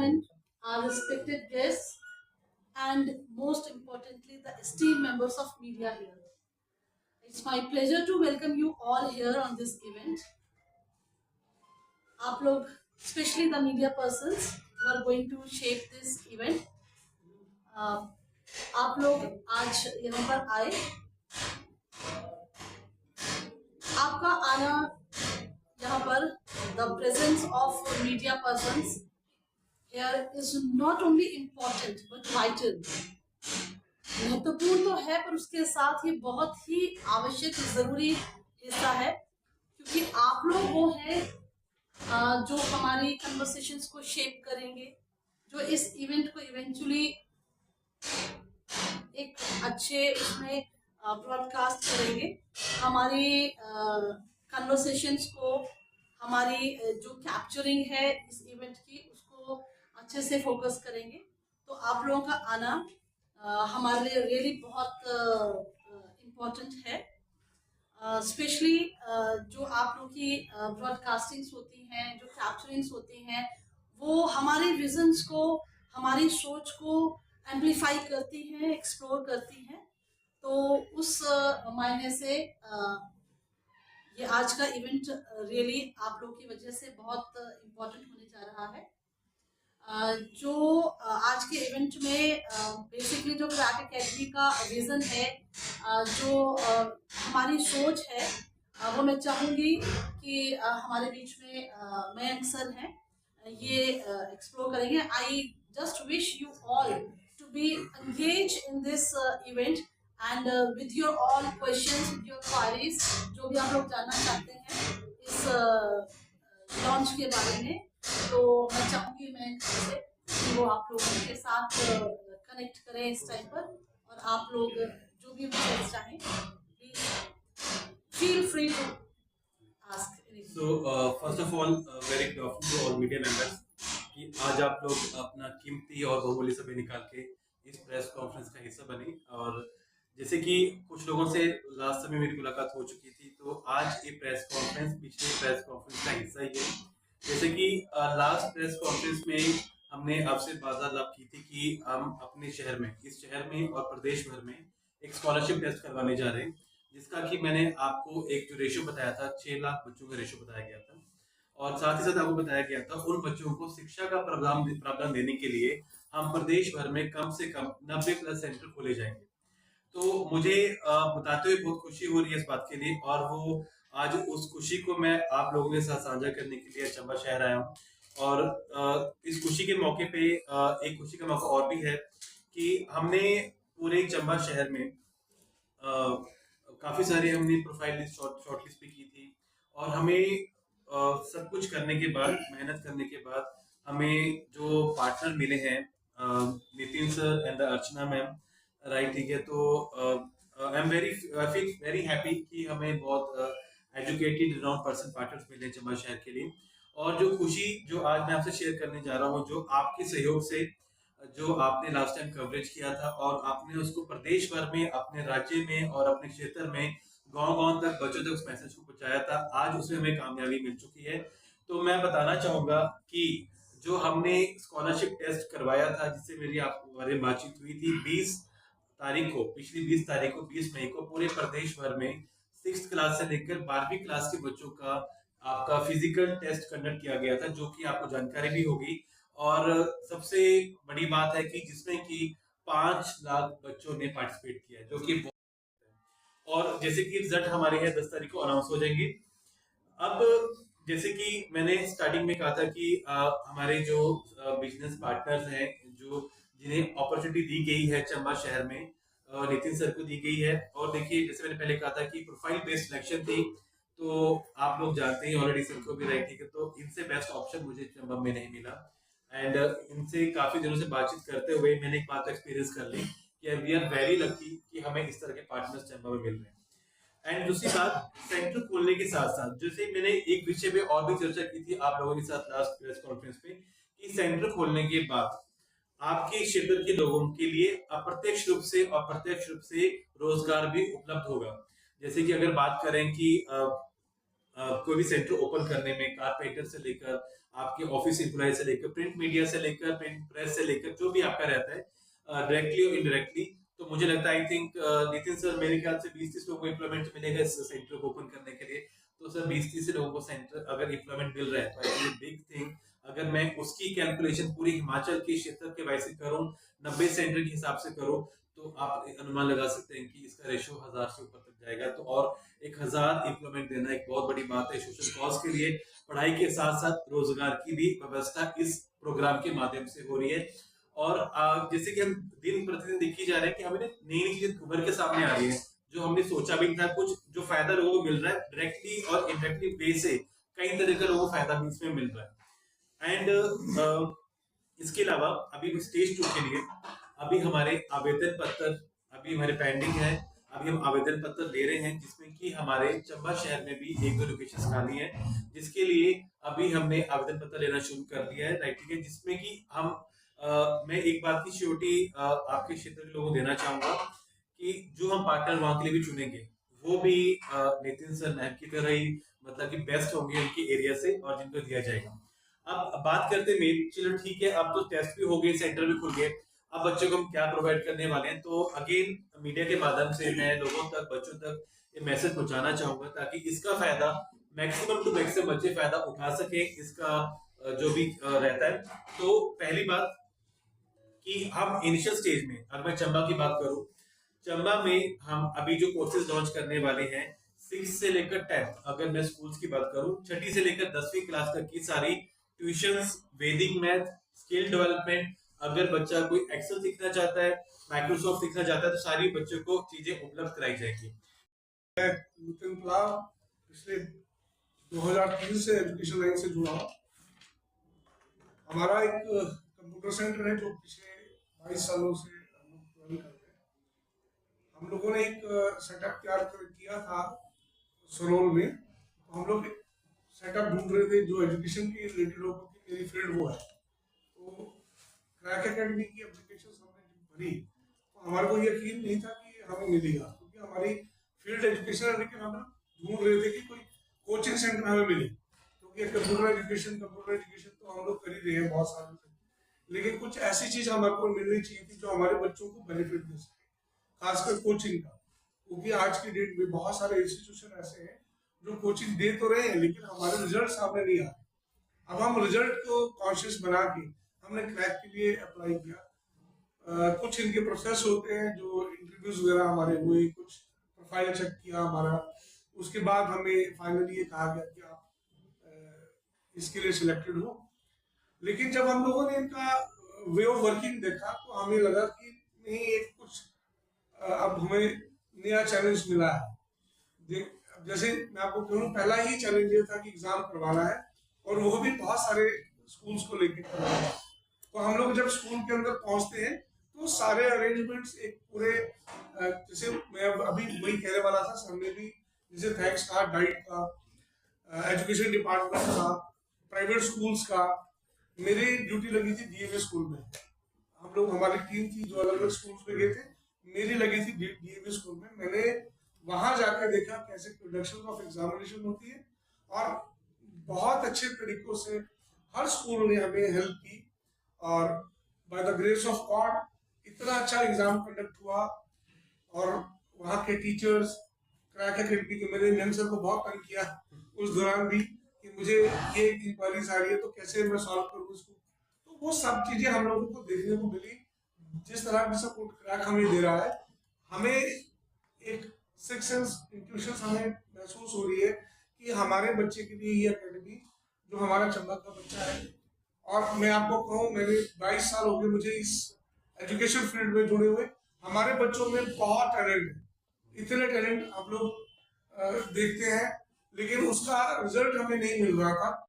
gentlemen, our respected guests, and most importantly, the esteemed members of media here. It's my pleasure to welcome you all here on this event. आप लोग, especially the media persons who are going to shape this event, आप लोग आज यहाँ पर आए. आपका आना यहाँ पर, the presence of media persons here is not only important but vital. महत्वपूर्ण तो है, पर उसके साथ ही बहुत ही आवश्यक जरूरी हिस्सा है, क्योंकि आप लोग वो हैं जो हमारी कन्वर्सेशंस को शेप करेंगे, जो इस इवेंट को इवेंचुअली एक अच्छे उसमें ब्रॉडकास्ट करेंगे. हमारी कन्वर्सेशंस को, हमारी जो कैप्चरिंग है इस इवेंट की, उसको अच्छे से फोकस करेंगे. तो आप लोगों का आना हमारे लिए रियली बहुत इम्पोर्टेंट है. स्पेशली जो आप लोगों की ब्रॉडकास्टिंग्स होती हैं, जो कैप्चरिंग्स होती हैं, वो हमारे विजन्स को, हमारी सोच को एम्पलीफाई करती हैं, एक्सप्लोर करती हैं. तो उस मायने से ये आज का इवेंट रियली आप लोगों की वजह से बहुत इम्पोर्टेंट होने जा रहा है. जो आज के इवेंट में बेसिकली जो क्रैक एकेडमी का विजन है, जो हमारी सोच है, वो मैं चाहूँगी कि हमारे बीच में मयंक सर हैं, ये एक्सप्लोर करेंगे. I just wish you all to be engage in this event and with your all questions, with your queries, जो भी आप लोग जानना चाहते हैं इस लॉन्च के बारे में. तो मैं चाहूंगी कि वो आप लोगों के साथ कनेक्ट करें इस टाइम पर, और आप लोग जो भी क्वेश्चन चाहें, please feel free to ask. So first of all, very good afternoon to all media members कि आज आप लोग अपना कीमती और बहुमूल्य समय निकाल के इस प्रेस कॉन्फ्रेंस का हिस्सा बने. और जैसे कि कुछ लोगों से लास्ट समय मेरी मुलाकात हो चुकी थी, तो आज ये प्रेस कॉन्फ्रेंस पिछले प्रेस कॉन्फ्रेंस का हिस्सा ही है. जैसे कि लास्ट प्रेस कॉन्फ्रेंस में हमने आपसे बात की थी कि हम अपने शहर में, इस शहर में और प्रदेश भर में एक स्कॉलरशिप टेस्ट करवाने जा रहे हैं, जिसका कि मैंने आपको एक जो रेशो बताया था, 6 लाख बच्चों का रेशो बताया गया था. और साथ ही साथ आपको बताया गया था उन बच्चों को शिक्षा का प्रावधान देने के लिए हम प्रदेश भर में कम से कम 90+ सेंटर खोले जाएंगे. तो मुझे बताते हुए बहुत खुशी हो रही है इस बात के लिए, और वो आज उस खुशी को मैं आप लोगों के साथ साझा करने के लिए चंबा शहर आया हूँ. और इस खुशी के मौके पे एक खुशी का मौका और भी है कि हमने पूरे चंबा शहर में काफी सारी हमने प्रोफाइल लिस्ट, शॉर्ट लिस्ट भी की थी. और हमें सब कुछ करने के बाद, मेहनत करने के बाद, हमें जो पार्टनर मिले हैं, Nitin sir and Archana ma'am, right, ठीक है. तो आई फील वेरी हैप्पी कि हमें बहुत एजुकेटेड रिनाउंड पर्सन पार्टनर्स मिले चंबा शहर के लिए. और जो खुशी जो आज मैं आपसे शेयर करने जा रहा हूँ, जो आपके सहयोग से, जो आपने लास्ट टाइम कवरेज किया था और आपने उसको प्रदेश भर में, अपने राज्य में और अपने क्षेत्र में गांव-गांव तक, बच्चों तक उस मैसेज को पहुंचाया था, आज उसमें हमें कामयाबी मिल चुकी है. तो मैं बताना चाहूंगा कि जो हमने स्कॉलरशिप टेस्ट करवाया था, जिससे मेरी आपके बारे में बातचीत हुई थी, 20 तारीख को, पिछली 20 तारीख को, 20 मई को पूरे प्रदेश भर में 6th क्लास से लेकर 12वीं क्लास के बच्चों का आपका फिजिकल टेस्ट कंडक्ट किया गया था, जो कि आपको जानकारी भी होगी. और सबसे बड़ी बात है कि जिसमें कि 5 लाख बच्चों ने पार्टिसिपेट किया, जो कि बहुत है. और जैसे कि रिजल्ट हमारे यहाँ 10 तारीख को अनाउंस हो जाएंगे. अब जैसे कि मैंने स्टार्टिंग में कहा था कि हमारे जो बिजनेस पार्टनर्स हैं, जो जिन्हें अपॉर्चुनिटी दी गई है चंबा शहर में, नितिन सर को दी गई है. और देखिए, जैसे मैंने पहले कहा था कि प्रोफाइल बेस्ड सिलेक्शन थी, तो आप लोग जानते हैं ऑलरेडी सर को भी, राइट, ठीक है. तो इनसे बेस्ट ऑप्शन मुझे चंबा में नहीं मिला. एंड इनसे काफी दिनों से बातचीत करते हुए मैंने एक बात एक्सपीरियंस कर ली कि वी आर वेरी लकी कि हमें इस तरह के पार्टनर्स चंबा में मिल रहे हैं. एंड दूसरी बात, सेंटर खोलने के साथ साथ, जैसे मैंने एक विषय पे और भी चर्चा की थी आप लोगों के साथ लास्ट प्रेस कॉन्फ्रेंस पे, कि सेंटर खोलने के बाद आपके क्षेत्र के लोगों के लिए अप्रत्यक्ष रूप से और प्रत्यक्ष रूप से रोजगार भी उपलब्ध होगा. जैसे कि अगर बात करें कि कोई भी सेंटर ओपन करने में, कारपेंटर से लेकर आपके ऑफिस एम्प्लॉय से लेकर प्रिंट मीडिया से लेकर प्रिंट प्रेस से लेकर जो भी आपका रहता है डायरेक्टली और इनडायरेक्टली, तो मुझे लगता है आई थिंक नितिन सर मेरे ख्याल से 20-30 लोगों को एम्प्लॉयमेंट मिलेगा इस सेंटर को ओपन करने के लिए। तो सर 20-30 लोगों को सेंटर अगर एम्प्लॉयमेंट मिल रहा है तो आई थिंक बिग थिंग। अगर मैं उसकी कैलकुलेशन पूरी हिमाचल के क्षेत्र के वैसे करूं, 90 सेंटर के हिसाब से करूं, तो आप अनुमान लगा सकते हैं कि इसका रेशो 1000 से ऊपर तक जाएगा। तो और 1000 एम्प्लॉयमेंट देना एक बहुत बड़ी बात है सोशल कॉज के लिए। पढ़ाई के साथ साथ रोजगार की भी व्यवस्था इस प्रोग्राम के माध्यम से हो रही है। और जैसे कि हम दिन प्रतिदिन देखी जा रहे हैं कि हमें नई नई चीजें उभर के सामने आ रही है जो हमने सोचा भी नहीं था। कुछ जो फायदा लोगों को मिल रहा है डायरेक्टली और इनडायरेक्टली वे से, कई तरह का लोगों को फायदा भी इसमें मिल रहा है। एंड इसके अलावा अभी स्टेज 2 के लिए अभी हमारे आवेदन पत्र अभी हमारे पेंडिंग है। अभी हम आवेदन पत्र ले रहे हैं जिसमें कि हमारे चंबा शहर में भी 1-2 लोकेशन खाली है, जिसके लिए अभी हमने आवेदन पत्र लेना शुरू कर दिया है। राइट, ठीक है, जिसमें कि हम मैं एक बात की श्योरिटी आपके क्षेत्र के लोगों को देना चाहूंगा कि जो हम पार्टनर वहां के लिए भी चुनेंगे वो भी नितिन सर मैम की तरह ही मतलब कि बेस्ट होंगे उनके एरिया से और जिनको दिया जाएगा। अब बात करते हैं मेन, चलो ठीक है, अब तो टेस्ट भी हो गए, सेंटर भी खुल गए, अब बच्चों को हम क्या प्रोवाइड करने वाले हैं। तो अगेन मीडिया के माध्यम से मैं लोगों तक, बच्चों तक ये मैसेज पहुंचाना चाहूंगा ताकि इसका फायदा मैक्सिमम टू मैक्सिमम बच्चे फायदा उठा सके इसका जो भी रहता है। तो पहली बात कि हम इनिशियल स्टेज में, अगर मैं चंबा की बात करूं, चंबा में हम अभी जो कोर्सेज लॉन्च करने वाले हैं 6 से लेकर 10, अगर मैं स्कूल्स की बात करूं 6ठी से लेकर 10वीं क्लास तक की सारी ट्यूशंस, वैदिक मैथ, स्किल डेवलपमेंट, अगर बच्चा कोई एक्सेल सीखना चाहता है, माइक्रोसॉफ्ट सीखना चाहता है, तो सारी बच्चों को चीजें उपलब्ध कराई जाएगी। नितिन पलाव पिछले 2003 से एजुकेशन लाइन से जुड़ा हूँ। हमारा एक कंप्यूटर सेंटर है जो पिछले 22 सालों से हम लोग रन करते हैं। हम लोगों ने एक सेटअप तैयार किया था सरोल में, तो हम लोग सेटअप ढूंढ रहे थे जो एजुकेशन के रिलेटेड हो, क्योंकि मेरी फील्ड वो है। तो क्रैक एकेडमी की एप्लीकेशन हमने भरी तो हमारे को यकीन नहीं था कि हमें मिलेगा, क्योंकि हमारी फील्ड एजुकेशन है, लेकिन हम ढूंढ रहे थे कि कोई कोचिंग सेंटर हमें मिले, क्योंकि कंप्यूटर एजुकेशन तो हम लोग कर ही रहे हैं बहुत सालों से, लेकिन कुछ ऐसी चीज हमारे को मिलनी चाहिए थी जो हमारे बच्चों को बेनिफिट दे सके, खासकर कोचिंग का। क्योंकि आज की डेट में बहुत सारे इंस्टीट्यूशन ऐसे हैं जो कोचिंग दे तो रहे हैं लेकिन हमारे रिजल्ट सामने नहीं आ रहे। अब हम रिजल्ट को कॉन्शियस बना के हमने क्रैक के लिए अप्लाई किया। कुछ इनके प्रोसेस होते हैं जो इंटरव्यूज वगैरह हमारे हुए, कुछ प्रोफाइल चेक किया हमारा, उसके बाद हमें फाइनली ये कहा गया कि आप इसके लिए सिलेक्टेड हो। लेकिन जब हम लोगों ने इनका वे ऑफ वर्किंग देखा तो हमें लगा कि नहीं, एक कुछ अब हमें नया चैलेंज मिला है। जैसे मैं आपको कहूँ, पहला ही चैलेंज ये था कि एग्जाम करवाना है और वो भी बहुत सारे स्कूल्स को लेकर करवाना है। तो हम लोग जब स्कूल के अंदर पहुंचते हैं तो सारे अरेंजमेंट्स एक पूरे, जैसे मैं अभी वही कहने वाला था, सर ने भी जैसे थैंक्स कहा डाइट का, एजुकेशन डिपार्टमेंट का, प्राइवेट स्कूल्स का। मेरी ड्यूटी लगी थी डीएवी स्कूल में। हम लोग, हमारी टीम थी जो अलग अलग स्कूल्स में गए थे, मेरी लगी थी डीएवी स्कूल में। मैंने वहां जाकर देखा कैसे प्रोडक्शन ऑफ एग्जामिनेशन होती है और बहुत अच्छे तरीकों से हर स्कूल ने हमें हेल्प की और by the grace of God इतना अच्छा एग्जाम कंडक्ट हुआ। और वहाँ के टीचर्स, क्रैक एकेडमी के, मैंने नैन सर को बहुत तंग किया उस दौरान भी कि मुझे ये इंक्वायरीज आ रही है तो कैसे मैं सॉल्व करूँ इसको। तो वो सब चीजें हम लोगों को देखने को मिली। जिस तरह का सपोर्ट क्रैक हमें दे रहा है, हमें एक सिक्स सेंस इंट्यूशन हमें महसूस हो रही है कि हमारे बच्चे के लिए ये एकेडमी, जो हमारा चंबा का बच्चा है, और मैं आपको कहूँ मैंने 22 साल हो गए मुझे इस एजुकेशन फील्ड में जुड़े हुए। हमारे बच्चों में बहुत टैलेंट है, इतने टैलेंट हम लोग देखते हैं, लेकिन उसका रिजल्ट हमें नहीं मिल रहा था।